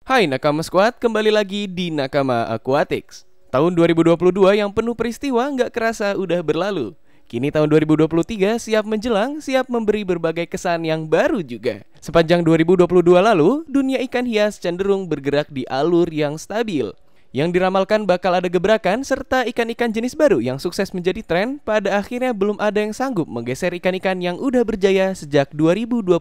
Hai Nakama Squad, kembali lagi di Nakama Aquatics. Tahun 2022 yang penuh peristiwa nggak kerasa udah berlalu. Kini tahun 2023 siap menjelang, siap memberi berbagai kesan yang baru juga. Sepanjang 2022 lalu, dunia ikan hias cenderung bergerak di alur yang stabil. Yang diramalkan bakal ada gebrakan serta ikan-ikan jenis baru yang sukses menjadi tren, pada akhirnya belum ada yang sanggup menggeser ikan-ikan yang udah berjaya sejak 2021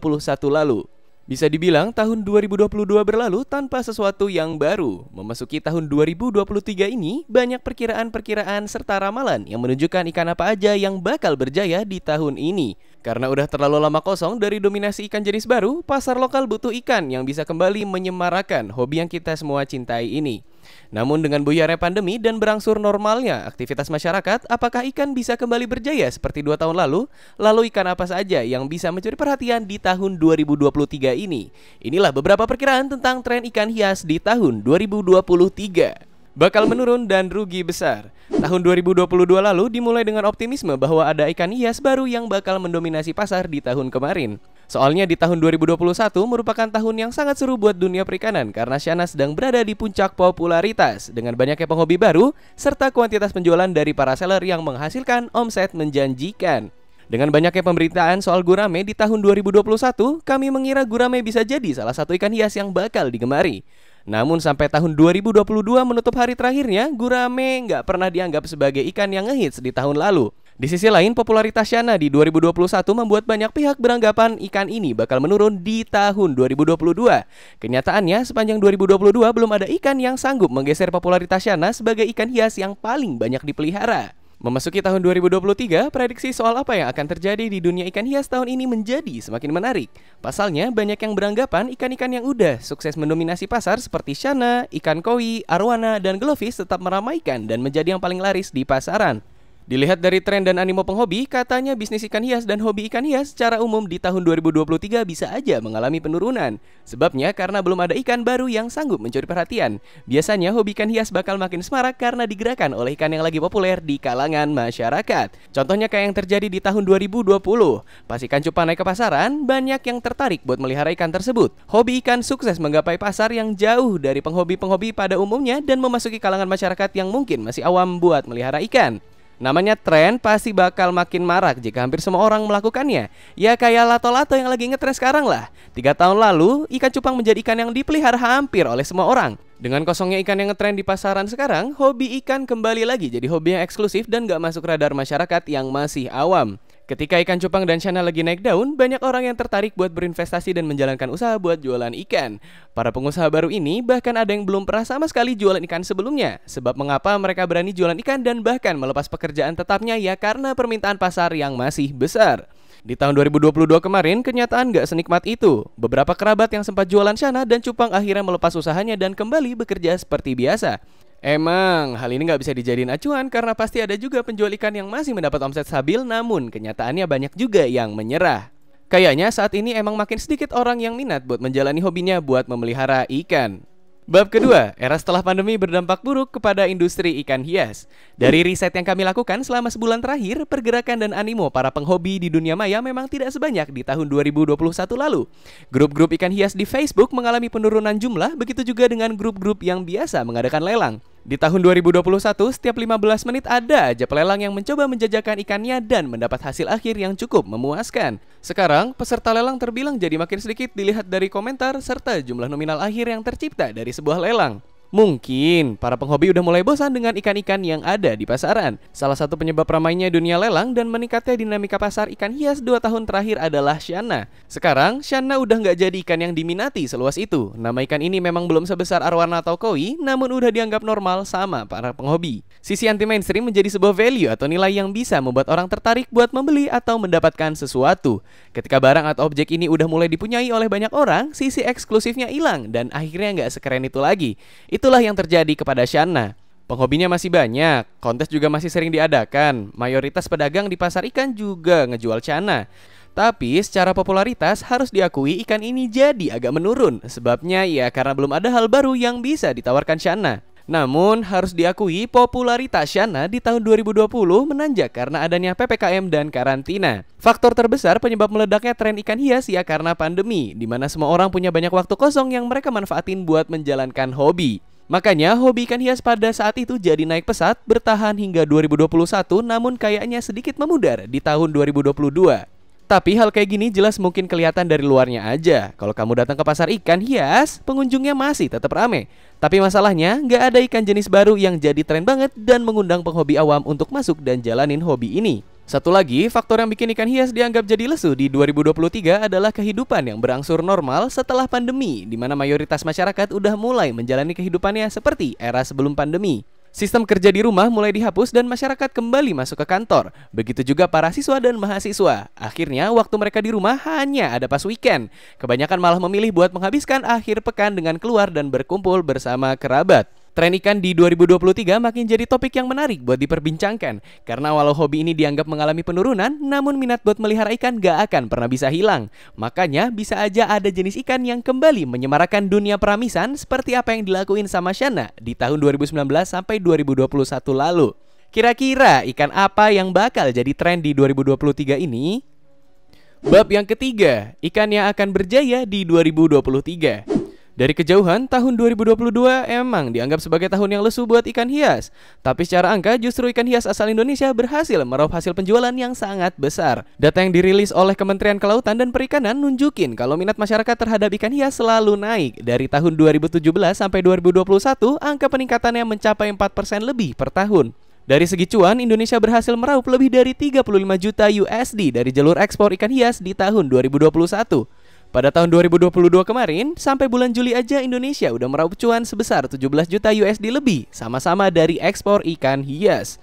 lalu. Bisa dibilang tahun 2022 berlalu tanpa sesuatu yang baru. Memasuki tahun 2023 ini, banyak perkiraan-perkiraan serta ramalan yang menunjukkan ikan apa aja yang bakal berjaya di tahun ini. Karena udah terlalu lama kosong dari dominasi ikan jenis baru, pasar lokal butuh ikan yang bisa kembali menyemarakan hobi yang kita semua cintai ini. Namun dengan buyarnya pandemi dan berangsur normalnya aktivitas masyarakat, apakah ikan bisa kembali berjaya seperti 2 tahun lalu? Lalu ikan apa saja yang bisa mencuri perhatian di tahun 2023 ini? Inilah beberapa perkiraan tentang tren ikan hias di tahun 2023. Bakal menurun dan rugi besar. Tahun 2022 lalu dimulai dengan optimisme bahwa ada ikan hias baru yang bakal mendominasi pasar di tahun kemarin. Soalnya di tahun 2021 merupakan tahun yang sangat seru buat dunia perikanan karena Shanna sedang berada di puncak popularitas dengan banyaknya penghobi baru serta kuantitas penjualan dari para seller yang menghasilkan omset menjanjikan. Dengan banyaknya pemberitaan soal gurame di tahun 2021, kami mengira gurame bisa jadi salah satu ikan hias yang bakal digemari. Namun sampai tahun 2022 menutup hari terakhirnya, gurame nggak pernah dianggap sebagai ikan yang ngehits di tahun lalu. Di sisi lain, popularitas Shanna di 2021 membuat banyak pihak beranggapan ikan ini bakal menurun di tahun 2022. Kenyataannya, sepanjang 2022 belum ada ikan yang sanggup menggeser popularitas Shanna sebagai ikan hias yang paling banyak dipelihara. Memasuki tahun 2023, prediksi soal apa yang akan terjadi di dunia ikan hias tahun ini menjadi semakin menarik. Pasalnya, banyak yang beranggapan ikan-ikan yang udah sukses mendominasi pasar seperti Shanna, ikan koi, arowana, dan glowfish tetap meramaikan dan menjadi yang paling laris di pasaran. Dilihat dari tren dan animo penghobi, katanya bisnis ikan hias dan hobi ikan hias secara umum di tahun 2023 bisa aja mengalami penurunan. Sebabnya karena belum ada ikan baru yang sanggup mencuri perhatian. Biasanya hobi ikan hias bakal makin semarak karena digerakkan oleh ikan yang lagi populer di kalangan masyarakat. Contohnya kayak yang terjadi di tahun 2020. Pas ikan cupang naik ke pasaran, banyak yang tertarik buat melihara ikan tersebut. Hobi ikan sukses menggapai pasar yang jauh dari penghobi-penghobi pada umumnya dan memasuki kalangan masyarakat yang mungkin masih awam buat melihara ikan. Namanya tren pasti bakal makin marak jika hampir semua orang melakukannya. Ya kayak lato-lato yang lagi ngetren sekarang lah. 3 tahun lalu, ikan cupang menjadi ikan yang dipelihara hampir oleh semua orang. Dengan kosongnya ikan yang ngetren di pasaran sekarang, hobi ikan kembali lagi jadi hobi yang eksklusif dan gak masuk radar masyarakat yang masih awam. Ketika ikan cupang dan Shanna lagi naik daun, banyak orang yang tertarik buat berinvestasi dan menjalankan usaha buat jualan ikan. Para pengusaha baru ini bahkan ada yang belum pernah sama sekali jualan ikan sebelumnya. Sebab mengapa mereka berani jualan ikan dan bahkan melepas pekerjaan tetapnya ya karena permintaan pasar yang masih besar. Di tahun 2022 kemarin, kenyataan gak senikmat itu. Beberapa kerabat yang sempat jualan Shanna dan cupang akhirnya melepas usahanya dan kembali bekerja seperti biasa. Emang, hal ini nggak bisa dijadiin acuan karena pasti ada juga penjual ikan yang masih mendapat omset stabil, namun kenyataannya banyak juga yang menyerah. Kayaknya saat ini emang makin sedikit orang yang minat buat menjalani hobinya buat memelihara ikan. Bab kedua, era setelah pandemi berdampak buruk kepada industri ikan hias. Dari riset yang kami lakukan selama sebulan terakhir, pergerakan dan animo para penghobi di dunia maya memang tidak sebanyak di tahun 2021 lalu. Grup-grup ikan hias di Facebook mengalami penurunan jumlah, begitu juga dengan grup-grup yang biasa mengadakan lelang. Di tahun 2021, setiap 15 menit ada aja pelelang yang mencoba menjajakan ikannya dan mendapat hasil akhir yang cukup memuaskan. Sekarang, peserta lelang terbilang jadi makin sedikit dilihat dari komentar serta jumlah nominal akhir yang tercipta dari sebuah lelang. Mungkin para penghobi udah mulai bosan dengan ikan-ikan yang ada di pasaran. Salah satu penyebab ramainya dunia lelang dan meningkatnya dinamika pasar ikan hias 2 tahun terakhir adalah Shanna. Sekarang, Shanna udah nggak jadi ikan yang diminati seluas itu. Nama ikan ini memang belum sebesar arowana atau koi, namun udah dianggap normal sama para penghobi. Sisi anti-mainstream menjadi sebuah value atau nilai yang bisa membuat orang tertarik buat membeli atau mendapatkan sesuatu. Ketika barang atau objek ini udah mulai dipunyai oleh banyak orang, sisi eksklusifnya hilang dan akhirnya nggak sekeren itu lagi. Itulah yang terjadi kepada Shanna. Penghobinya masih banyak, kontes juga masih sering diadakan. Mayoritas pedagang di pasar ikan juga ngejual Shanna. Tapi secara popularitas harus diakui ikan ini jadi agak menurun. Sebabnya ya karena belum ada hal baru yang bisa ditawarkan Shanna. Namun, harus diakui popularitas Shanna di tahun 2020 menanjak karena adanya PPKM dan karantina. Faktor terbesar penyebab meledaknya tren ikan hias ya karena pandemi, di mana semua orang punya banyak waktu kosong yang mereka manfaatin buat menjalankan hobi. Makanya, hobi ikan hias pada saat itu jadi naik pesat, bertahan hingga 2021, namun kayaknya sedikit memudar di tahun 2022. Tapi hal kayak gini jelas mungkin kelihatan dari luarnya aja. Kalau kamu datang ke pasar ikan hias, pengunjungnya masih tetap rame. Tapi masalahnya, nggak ada ikan jenis baru yang jadi tren banget dan mengundang penghobi awam untuk masuk dan jalanin hobi ini. Satu lagi, faktor yang bikin ikan hias dianggap jadi lesu di 2023 adalah kehidupan yang berangsur normal setelah pandemi, di mana mayoritas masyarakat udah mulai menjalani kehidupannya seperti era sebelum pandemi. Sistem kerja di rumah mulai dihapus dan masyarakat kembali masuk ke kantor. Begitu juga para siswa dan mahasiswa. Akhirnya waktu mereka di rumah hanya ada pas weekend. Kebanyakan malah memilih buat menghabiskan akhir pekan dengan keluar dan berkumpul bersama kerabat. Tren ikan di 2023 makin jadi topik yang menarik buat diperbincangkan. Karena walau hobi ini dianggap mengalami penurunan, namun minat buat melihara ikan gak akan pernah bisa hilang. Makanya bisa aja ada jenis ikan yang kembali menyemarakan dunia peramisan seperti apa yang dilakuin sama Shanna di tahun 2019 sampai 2021 lalu. Kira-kira ikan apa yang bakal jadi tren di 2023 ini? Bab yang ketiga, ikan yang akan berjaya di 2023. Dari kejauhan, tahun 2022 emang dianggap sebagai tahun yang lesu buat ikan hias. Tapi secara angka, justru ikan hias asal Indonesia berhasil meraup hasil penjualan yang sangat besar. Data yang dirilis oleh Kementerian Kelautan dan Perikanan nunjukin kalau minat masyarakat terhadap ikan hias selalu naik. Dari tahun 2017 sampai 2021, angka peningkatannya mencapai 4% lebih per tahun. Dari segi cuan, Indonesia berhasil meraup lebih dari 35 juta USD dari jalur ekspor ikan hias di tahun 2021. Pada tahun 2022 kemarin, sampai bulan Juli aja Indonesia udah meraup cuan sebesar 17 juta USD lebih, sama-sama dari ekspor ikan hias.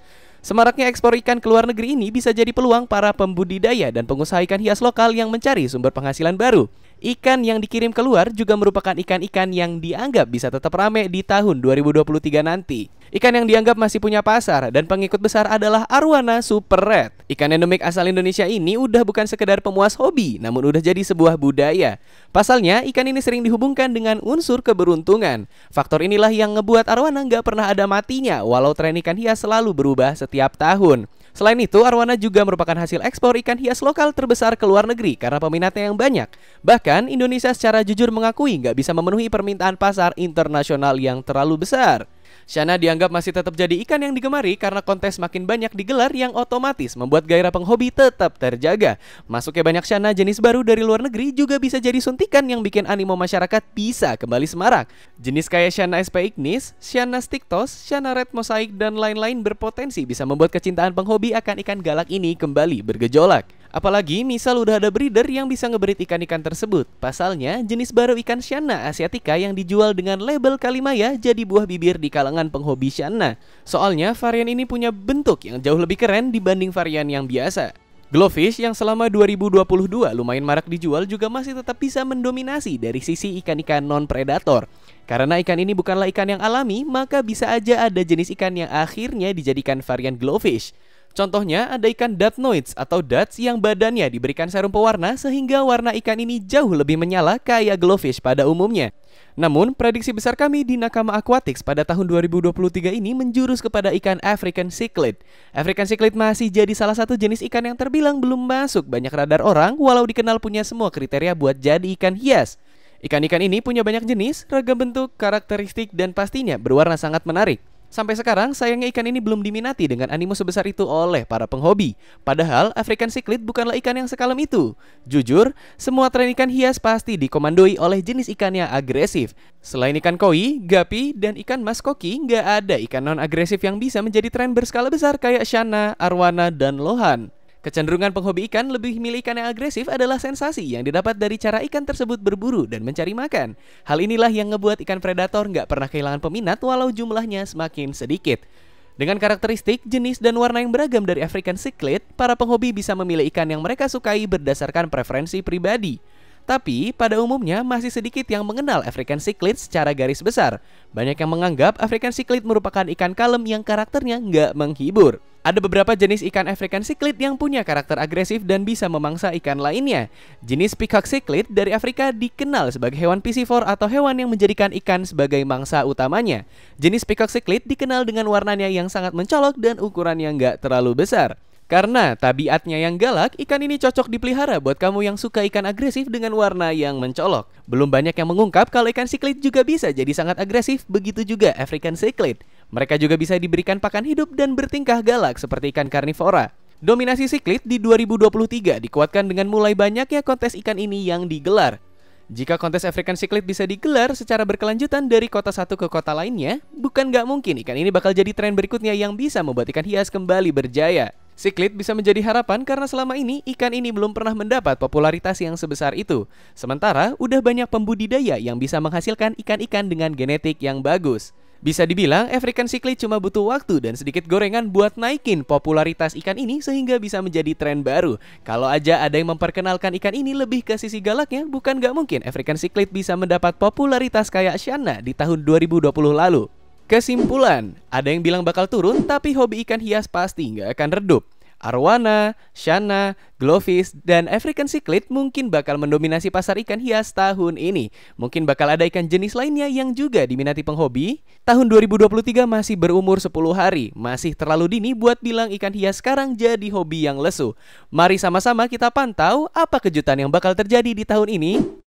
Semaraknya ekspor ikan ke luar negeri ini bisa jadi peluang para pembudidaya dan pengusaha ikan hias lokal yang mencari sumber penghasilan baru. Ikan yang dikirim keluar juga merupakan ikan-ikan yang dianggap bisa tetap rame di tahun 2023 nanti. Ikan yang dianggap masih punya pasar dan pengikut besar adalah Arowana Super Red. Ikan endemik asal Indonesia ini udah bukan sekedar pemuas hobi, namun udah jadi sebuah budaya. Pasalnya, ikan ini sering dihubungkan dengan unsur keberuntungan. Faktor inilah yang ngebuat Arowana nggak pernah ada matinya, walau tren ikan hias selalu berubah setiap tahun. Selain itu, Arowana juga merupakan hasil ekspor ikan hias lokal terbesar ke luar negeri karena peminatnya yang banyak. Bahkan, Indonesia secara jujur mengakui nggak bisa memenuhi permintaan pasar internasional yang terlalu besar. Shanna dianggap masih tetap jadi ikan yang digemari karena kontes makin banyak digelar yang otomatis membuat gairah penghobi tetap terjaga. Masuknya banyak Shanna jenis baru dari luar negeri juga bisa jadi suntikan yang bikin animo masyarakat bisa kembali semarak. Jenis kayak Shanna sp ignis, Shanna stictos, Shanna red mosaic, dan lain-lain berpotensi bisa membuat kecintaan penghobi akan ikan galak ini kembali bergejolak. Apalagi misal udah ada breeder yang bisa ngebreed ikan-ikan tersebut. Pasalnya, jenis baru ikan Shanna asiatica yang dijual dengan label Kalimaya jadi buah bibir di kalangan penghobi Shanna. Soalnya, varian ini punya bentuk yang jauh lebih keren dibanding varian yang biasa. Glowfish yang selama 2022 lumayan marak dijual juga masih tetap bisa mendominasi dari sisi ikan-ikan non-predator. Karena ikan ini bukanlah ikan yang alami, maka bisa aja ada jenis ikan yang akhirnya dijadikan varian glowfish. Contohnya ada ikan Datnoids atau Dats yang badannya diberikan serum pewarna sehingga warna ikan ini jauh lebih menyala kayak glowfish pada umumnya. Namun, prediksi besar kami di Nakama Aquatics pada tahun 2023 ini menjurus kepada ikan African Cichlid. African Cichlid masih jadi salah satu jenis ikan yang terbilang belum masuk banyak radar orang walau dikenal punya semua kriteria buat jadi ikan hias. Ikan-ikan ini punya banyak jenis, ragam bentuk, karakteristik, dan pastinya berwarna sangat menarik. Sampai sekarang, sayangnya ikan ini belum diminati dengan animo sebesar itu oleh para penghobi. Padahal, African Cichlid bukanlah ikan yang sekalem itu. Jujur, semua tren ikan hias pasti dikomandoi oleh jenis ikan yang agresif. Selain ikan koi, gapi, dan ikan mas koki, nggak ada ikan non-agresif yang bisa menjadi tren berskala besar kayak Shanna, Arowana, dan Lohan. Kecenderungan penghobi ikan lebih milih ikan yang agresif adalah sensasi yang didapat dari cara ikan tersebut berburu dan mencari makan. Hal inilah yang ngebuat ikan predator nggak pernah kehilangan peminat walau jumlahnya semakin sedikit. Dengan karakteristik, jenis, dan warna yang beragam dari African Cichlid, para penghobi bisa memilih ikan yang mereka sukai berdasarkan preferensi pribadi. Tapi pada umumnya masih sedikit yang mengenal African cichlid secara garis besar. Banyak yang menganggap African cichlid merupakan ikan kalem yang karakternya nggak menghibur. Ada beberapa jenis ikan African cichlid yang punya karakter agresif dan bisa memangsa ikan lainnya. Jenis peacock cichlid dari Afrika dikenal sebagai hewan piscivore atau hewan yang menjadikan ikan sebagai mangsa utamanya. Jenis peacock cichlid dikenal dengan warnanya yang sangat mencolok dan ukurannya nggak terlalu besar. Karena tabiatnya yang galak, ikan ini cocok dipelihara buat kamu yang suka ikan agresif dengan warna yang mencolok. Belum banyak yang mengungkap kalau ikan cichlid juga bisa jadi sangat agresif, begitu juga African cichlid. Mereka juga bisa diberikan pakan hidup dan bertingkah galak seperti ikan karnivora. Dominasi cichlid di 2023 dikuatkan dengan mulai banyaknya kontes ikan ini yang digelar. Jika kontes African cichlid bisa digelar secara berkelanjutan dari kota satu ke kota lainnya, bukan nggak mungkin ikan ini bakal jadi tren berikutnya yang bisa membuat ikan hias kembali berjaya. Cichlid bisa menjadi harapan karena selama ini ikan ini belum pernah mendapat popularitas yang sebesar itu. Sementara udah banyak pembudidaya yang bisa menghasilkan ikan-ikan dengan genetik yang bagus. Bisa dibilang African cichlid cuma butuh waktu dan sedikit gorengan buat naikin popularitas ikan ini sehingga bisa menjadi tren baru. Kalau aja ada yang memperkenalkan ikan ini lebih ke sisi galaknya, bukan nggak mungkin African cichlid bisa mendapat popularitas kayak Shanna di tahun 2020 lalu. Kesimpulan, ada yang bilang bakal turun, tapi hobi ikan hias pasti nggak akan redup. Arowana, Shanna, glowfish, dan African cichlid mungkin bakal mendominasi pasar ikan hias tahun ini. Mungkin bakal ada ikan jenis lainnya yang juga diminati penghobi. Tahun 2023 masih berumur 10 hari, masih terlalu dini buat bilang ikan hias sekarang jadi hobi yang lesu. Mari sama-sama kita pantau apa kejutan yang bakal terjadi di tahun ini.